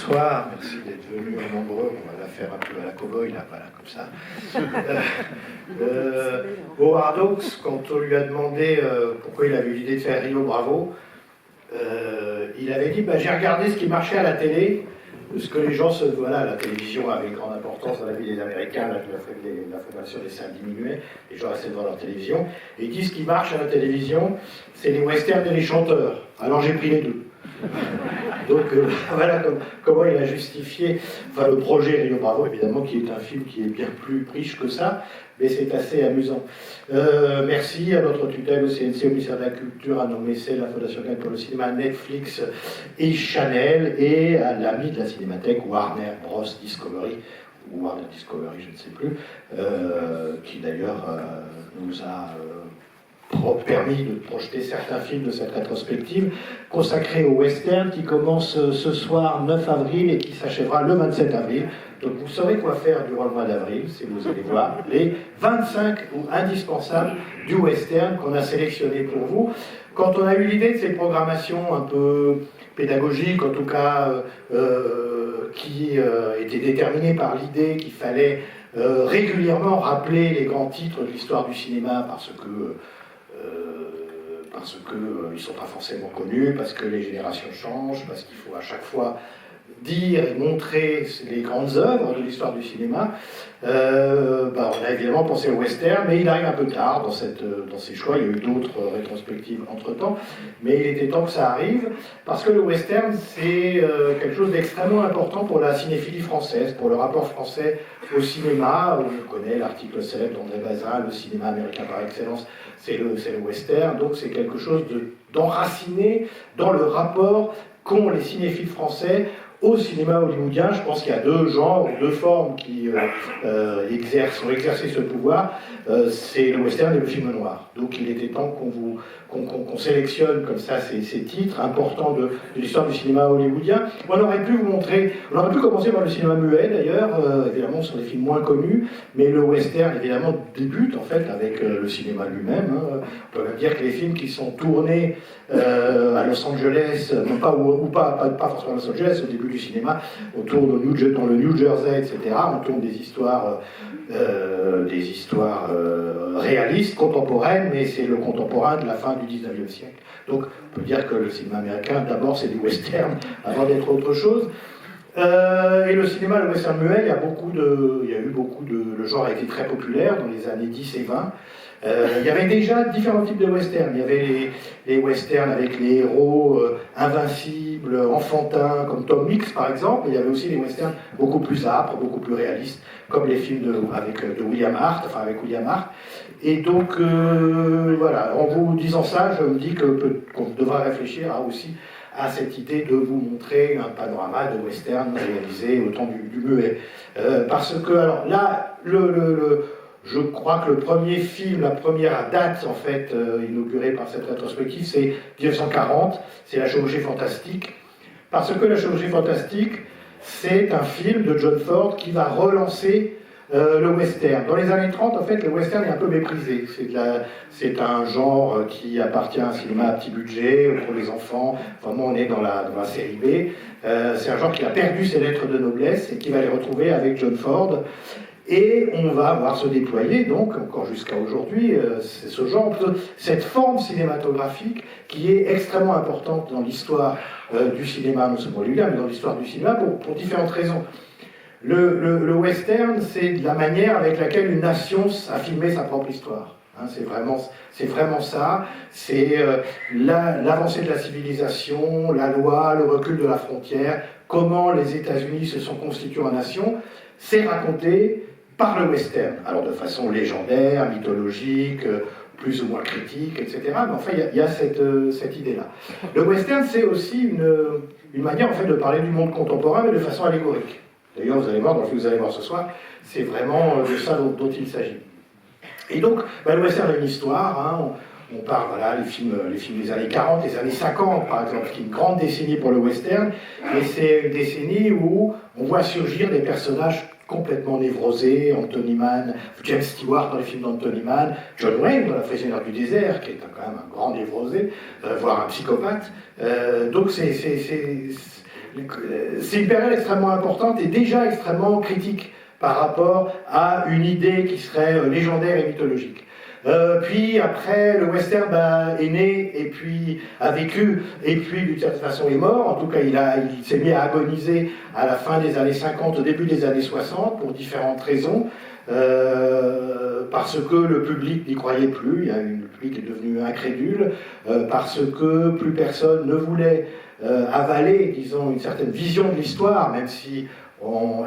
Bonsoir, merci d'être venus nombreux. On va la faire un peu à la cow-boy, là, voilà, comme ça. Howard Hawks, quand on lui a demandé pourquoi il avait eu l'idée de faire Rio Bravo, il avait dit j'ai regardé ce qui marchait à la télé, ce que les gens se. Voilà, la télévision avait une grande importance dans la vie des Américains, la formation des salles diminuait, les gens restaient devant leur télévision. Et il dit ce qui marche à la télévision, c'est les westerns et les chanteurs. Alors j'ai pris les deux. Donc voilà comment il a justifié le projet Rio Bravo, évidemment, qui est un film qui est bien plus riche que ça, mais c'est assez amusant. Merci à notre tutelle au CNC, au ministère de la Culture, à nos mécènes, la Fondation Cannes pour le cinéma, Netflix et Chanel, et à l'ami de la Cinémathèque, Warner Bros. Discovery, ou Warner Discovery, je ne sais plus, qui d'ailleurs nous a permis de projeter certains films de cette rétrospective consacrée au western qui commence ce soir 9 avril et qui s'achèvera le 27 avril. Donc vous saurez quoi faire durant le mois d'avril si vous allez voir les 25 ou indispensables du western qu'on a sélectionné pour vous. Quand on a eu l'idée de ces programmations un peu pédagogiques, en tout cas qui étaient déterminées par l'idée qu'il fallait régulièrement rappeler les grands titres de l'histoire du cinéma parce qu'ils ne sont pas forcément connus, parce que les générations changent, parce qu'il faut à chaque fois dire et montrer les grandes œuvres de l'histoire du cinéma. On a évidemment pensé au western, mais il arrive un peu tard dans ces choix. Il y a eu d'autres rétrospectives entre-temps, mais il était temps que ça arrive, parce que le western, c'est quelque chose d'extrêmement important pour la cinéphilie française, pour le rapport français au cinéma. On connaît l'article célèbre d'André Bazin, le cinéma américain par excellence, c'est le western, donc c'est quelque chose d'enraciné dans le rapport qu'ont les cinéphiles français au cinéma hollywoodien. Je pense qu'il y a deux genres, deux formes qui ont exercé ce pouvoir, c'est le western et le film noir. Donc il était temps qu'on sélectionne comme ça ces titres importants de l'histoire du cinéma hollywoodien. On aurait pu vous montrer, on aurait pu commencer par le cinéma muet d'ailleurs, évidemment ce sont des films moins connus, mais le western évidemment débute en fait avec le cinéma lui-même. On peut même dire que les films qui sont tournés à Los Angeles, non pas, pas forcément à Los Angeles, au début du cinéma, on tourne dans le New Jersey, etc. On tourne des histoires réalistes, contemporaines, mais c'est le contemporain de la fin du 19e siècle. Donc on peut dire que le cinéma américain, d'abord c'est du western avant d'être autre chose. Et le cinéma, le western muet, le genre a été très populaire dans les années 10 et 20. Il y avait déjà différents types de westerns. Il y avait les westerns avec les héros invincibles, enfantins, comme Tom Mix par exemple. Il y avait aussi les westerns beaucoup plus âpres, beaucoup plus réalistes, comme les films avec William Hart. Et donc, voilà, en vous disant ça, je me dis qu'on devra réfléchir aussi à cette idée de vous montrer un panorama de western réalisé au temps du muet. Parce que, alors là, je crois que le premier film, la première date en fait inaugurée par cette rétrospective, c'est 1940, c'est La Chevauchée Fantastique. Parce que La Chevauchée Fantastique, c'est un film de John Ford qui va relancer le western. Dans les années 30, en fait, le western est un peu méprisé. C'est un genre qui appartient à un cinéma à petit budget, pour les enfants. Vraiment, on est dans la série B. C'est un genre qui a perdu ses lettres de noblesse et qui va les retrouver avec John Ford. Et on va voir se déployer, donc, encore jusqu'à aujourd'hui, ce genre, cette forme cinématographique qui est extrêmement importante dans l'histoire du cinéma, non seulement hollywoodien, mais dans l'histoire du cinéma, pour différentes raisons. Le western, c'est la manière avec laquelle une nation a filmé sa propre histoire. Hein, c'est vraiment ça. C'est l'avancée de la civilisation, la loi, le recul de la frontière, comment les États-Unis se sont constitués en nation. C'est raconté par le western. Alors de façon légendaire, mythologique, plus ou moins critique, etc. Mais enfin, il y a cette idée-là. Le western, c'est aussi une manière en fait de parler du monde contemporain, mais de façon allégorique. D'ailleurs, vous allez voir, dans le film que vous allez voir ce soir, c'est vraiment de ça dont il s'agit. Et donc, le western a une histoire, hein, on parle, voilà, les films des années 40, les années 50, par exemple, qui est une grande décennie pour le western, et c'est une décennie où on voit surgir des personnages complètement névrosés, Anthony Mann, James Stewart dans les films d'Anthony Mann, John Wayne dans La prisonnière du désert, qui est quand même un grand névrosé, voire un psychopathe. Donc c'est une période extrêmement importante et déjà extrêmement critique par rapport à une idée qui serait légendaire et mythologique. Puis après, le western est né et puis a vécu et puis d'une certaine façon est mort. En tout cas, il s'est mis à agoniser à la fin des années 50, au début des années 60 pour différentes raisons. Parce que le public n'y croyait plus, le public est devenu incrédule, parce que plus personne ne voulait avaler, disons, une certaine vision de l'histoire, même si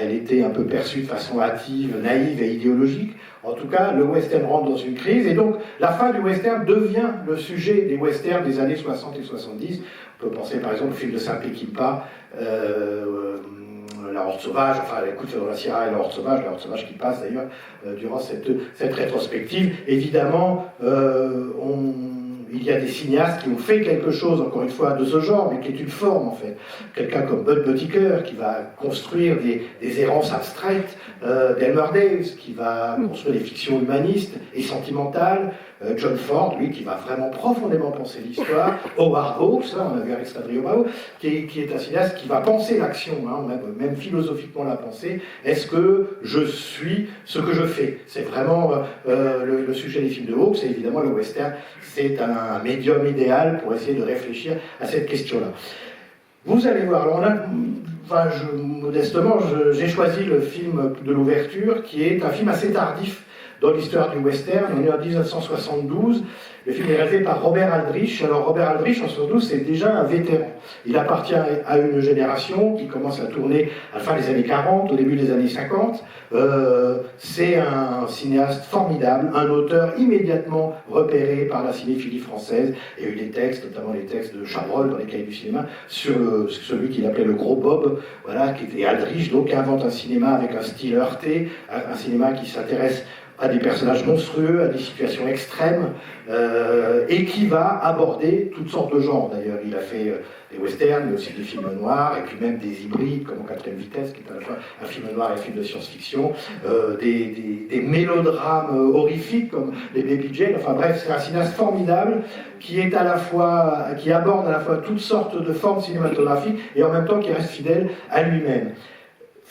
elle était un peu perçue de façon hâtive, naïve et idéologique. En tout cas, le western rentre dans une crise, et donc la fin du western devient le sujet des westerns des années 60 et 70. On peut penser par exemple au film de Saint Peckinpah, La Horde Sauvage, enfin les coups de feu dans la Sierra et La Horde Sauvage qui passe d'ailleurs durant cette rétrospective. Évidemment, il y a des cinéastes qui ont fait quelque chose, encore une fois, de ce genre, mais qui est une forme, en fait. Quelqu'un comme Bud Buttigieg, qui va construire des errances abstraites, Delmer Daves, qui va construire des fictions humanistes et sentimentales, John Ford, lui, qui va vraiment profondément penser l'histoire, Howard Hawks, on a vu avec Stradrio Bao, qui est un cinéaste qui va penser l'action, même philosophiquement la penser. Est-ce que je suis ce que je fais? C'est vraiment le sujet des films de Hawks, et évidemment le western, c'est un médium idéal pour essayer de réfléchir à cette question-là. Vous allez voir, alors modestement, j'ai choisi le film de l'ouverture, qui est un film assez tardif dans l'histoire du western. On est en 1972. Le film est réalisé par Robert Aldrich. Alors Robert Aldrich, en 1972, c'est déjà un vétéran. Il appartient à une génération qui commence à tourner à la fin des années 40, au début des années 50. C'est un cinéaste formidable, un auteur immédiatement repéré par la cinéphilie française. Il y a eu des textes, notamment les textes de Chabrol dans les cahiers du cinéma, sur celui qu'il appelait le Gros Bob, voilà, qui était Aldrich, donc qui invente un cinéma avec un style heurté, un cinéma qui s'intéresse à des personnages monstrueux, à des situations extrêmes, et qui va aborder toutes sortes de genres. D'ailleurs, il a fait des westerns, mais aussi des films noirs, et puis même des hybrides, comme En quatrième vitesse, qui est à la fois un film noir et un film de science-fiction, des mélodrames horrifiques, comme les Baby Jane. Enfin bref, c'est un cinéaste formidable, qui aborde à la fois toutes sortes de formes cinématographiques, et en même temps qui reste fidèle à lui-même.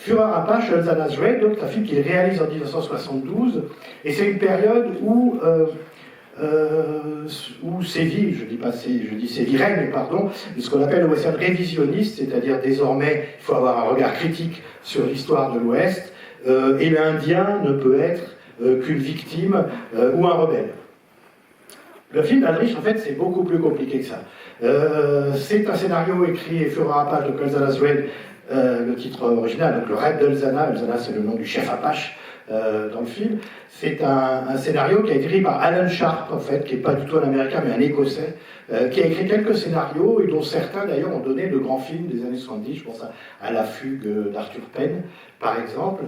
Fureur Apache, Elzana's Raid, donc c'est un film qu'il réalise en 1972, et c'est une période où sévit, je dis sévit règne, pardon, de ce qu'on appelle le western révisionniste, c'est-à-dire désormais il faut avoir un regard critique sur l'histoire de l'Ouest, et l'Indien ne peut être qu'une victime ou un rebelle. Le film d'Aldrich, en fait, c'est beaucoup plus compliqué que ça. C'est un scénario écrit, Fureur Apache de Elzana's Raid, le titre original, donc le Raid d'Elzana. Elzana, c'est le nom du chef Apache dans le film. C'est un scénario qui a été écrit par Alan Sharp, en fait, qui n'est pas du tout un Américain, mais un Écossais, qui a écrit quelques scénarios, et dont certains, d'ailleurs, ont donné de grands films des années 70. Je pense à La Fugue d'Arthur Penn, par exemple.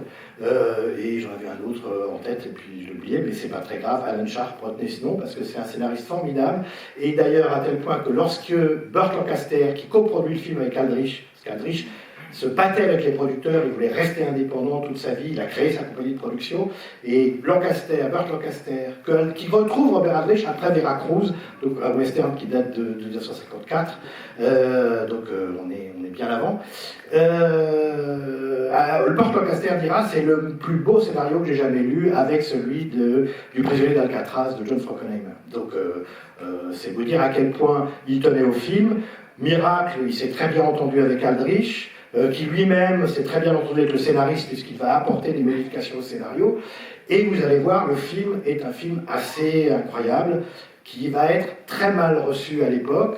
Et j'en avais un autre en tête, et puis je l'ai oublié, mais c'est pas très grave. Alan Sharp, retenez ce nom, parce que c'est un scénariste formidable. Et d'ailleurs, à tel point que lorsque Burt Lancaster, qui coproduit le film avec Aldrich, parce qu'Aldrich se battait avec les producteurs, il voulait rester indépendant toute sa vie, il a créé sa compagnie de production, et Burt Lancaster, qui retrouve Robert Aldrich après Veracruz, donc un western qui date de 1954, donc on est bien avant. Burt Lancaster dira, c'est le plus beau scénario que j'ai jamais lu, avec celui du prisonnier d'Alcatraz de John Frankenheimer. Donc c'est vous dire à quel point il tenait au film. Miracle, il s'est très bien entendu avec Aldrich, qui lui-même s'est très bien entendu avec le scénariste, puisqu'il va apporter des modifications au scénario. Et vous allez voir, le film est un film assez incroyable, qui va être très mal reçu à l'époque.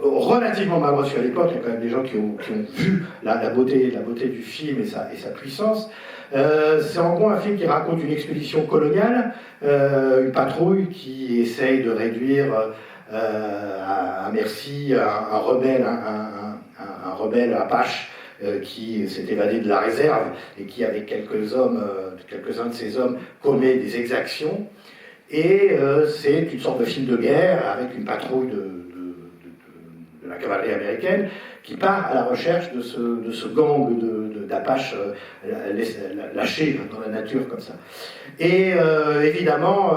Relativement mal reçu à l'époque, il y a quand même des gens qui ont vu la beauté du film et sa puissance. C'est en gros un film qui raconte une expédition coloniale, une patrouille qui essaye de réduire à merci un rebelle Apache qui s'est évadé de la réserve et qui, avec quelques-uns de ses hommes, commet des exactions. Et c'est une sorte de film de guerre avec une patrouille de la cavalerie américaine qui part à la recherche de ce gang d'Apaches lâchés dans la nature comme ça. Et évidemment,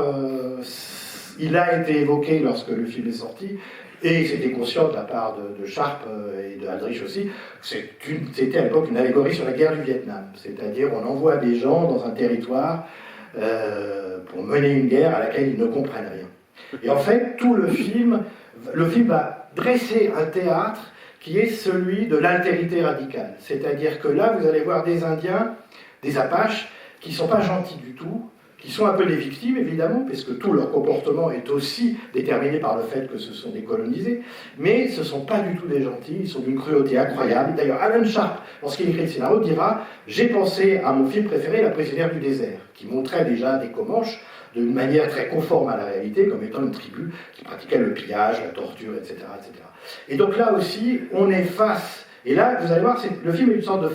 il a été évoqué lorsque le film est sorti, Et c'était conscient de la part de Sharp et de Aldrich aussi, c'était à l'époque une allégorie sur la guerre du Vietnam. C'est-à-dire on envoie des gens dans un territoire pour mener une guerre à laquelle ils ne comprennent rien. Et en fait, tout le film va dresser un théâtre qui est celui de l'altérité radicale. C'est-à-dire que là, vous allez voir des Indiens, des Apaches, qui ne sont pas gentils du tout, qui sont un peu des victimes, évidemment, parce que tout leur comportement est aussi déterminé par le fait que ce sont des colonisés, mais ce ne sont pas du tout des gentils, ils sont d'une cruauté incroyable. D'ailleurs, Alan Sharp, lorsqu'il écrit le scénario, dira « J'ai pensé à mon film préféré, La prisonnière du désert », qui montrait déjà des Comanches d'une manière très conforme à la réalité, comme étant une tribu qui pratiquait le pillage, la torture, etc., etc. Et donc là aussi, on est face... Et là, vous allez voir, le film est une sorte de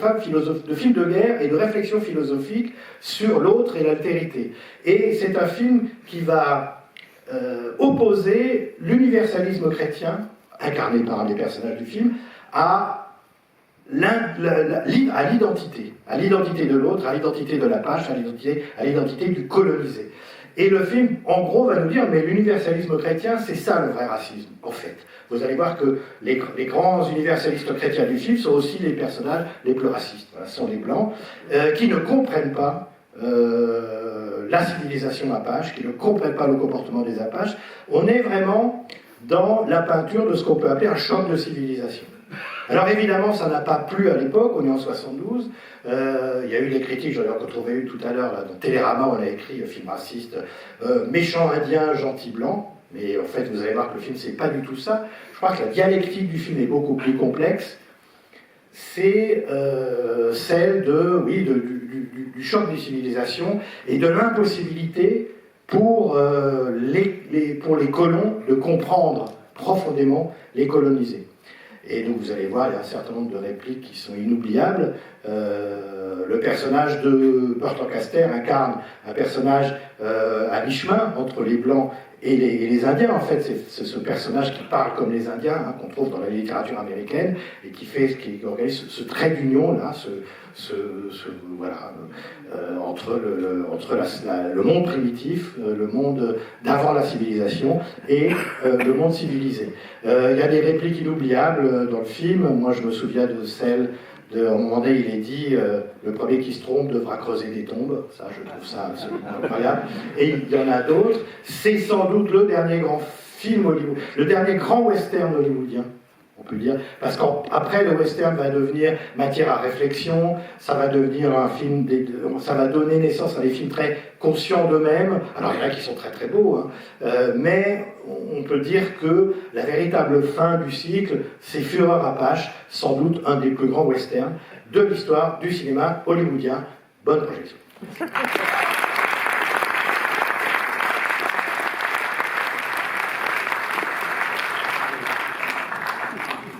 film de guerre et de réflexion philosophique sur l'autre et l'altérité. Et c'est un film qui va opposer l'universalisme chrétien, incarné par un des personnages du film, à l'identité de l'autre, à l'identité de l'Apache, à l'identité du colonisé. Et le film, en gros, va nous dire, mais l'universalisme chrétien, c'est ça le vrai racisme, en fait. Vous allez voir que les grands universalistes chrétiens du film sont aussi les personnages les plus racistes. Voilà, ce sont les Blancs, qui ne comprennent pas la civilisation Apache, qui ne comprennent pas le comportement des Apaches. On est vraiment dans la peinture de ce qu'on peut appeler un choc de civilisation. Alors évidemment, ça n'a pas plu à l'époque, on est en 72, il y a eu des critiques, j'en ai retrouvé une tout à l'heure, dans Télérama, on a écrit film raciste, méchant indien, gentil blanc, mais en fait, vous allez voir que le film, c'est pas du tout ça. Je crois que la dialectique du film est beaucoup plus complexe, c'est celle du choc des civilisations et de l'impossibilité pour les colons de comprendre profondément les colonisés. Et donc vous allez voir, il y a un certain nombre de répliques qui sont inoubliables. Le personnage de Burt Lancaster incarne un personnage à mi-chemin entre les Blancs et les Indiens. En fait, c'est ce personnage qui parle comme les Indiens, hein, qu'on trouve dans la littérature américaine, et qui organise ce trait d'union, là, entre le monde primitif, le monde d'avant la civilisation, et le monde civilisé. Il y a des répliques inoubliables dans le film. Moi, je me souviens de celle... à un moment donné, il est dit le premier qui se trompe devra creuser des tombes. Ça, je trouve ça absolument incroyable. Et il y en a d'autres. C'est sans doute le dernier grand film hollywoodien, le dernier grand western hollywoodien, on peut dire. Parce qu'après, le western va devenir matière à réflexion. Ça va devenir un film, ça va donner naissance à des films très conscients d'eux-mêmes. Alors, il y en a qui sont très très beaux, hein. Mais on peut dire que la véritable fin du cycle, c'est Fureur Apache, sans doute un des plus grands westerns de l'histoire du cinéma hollywoodien. Bonne projection.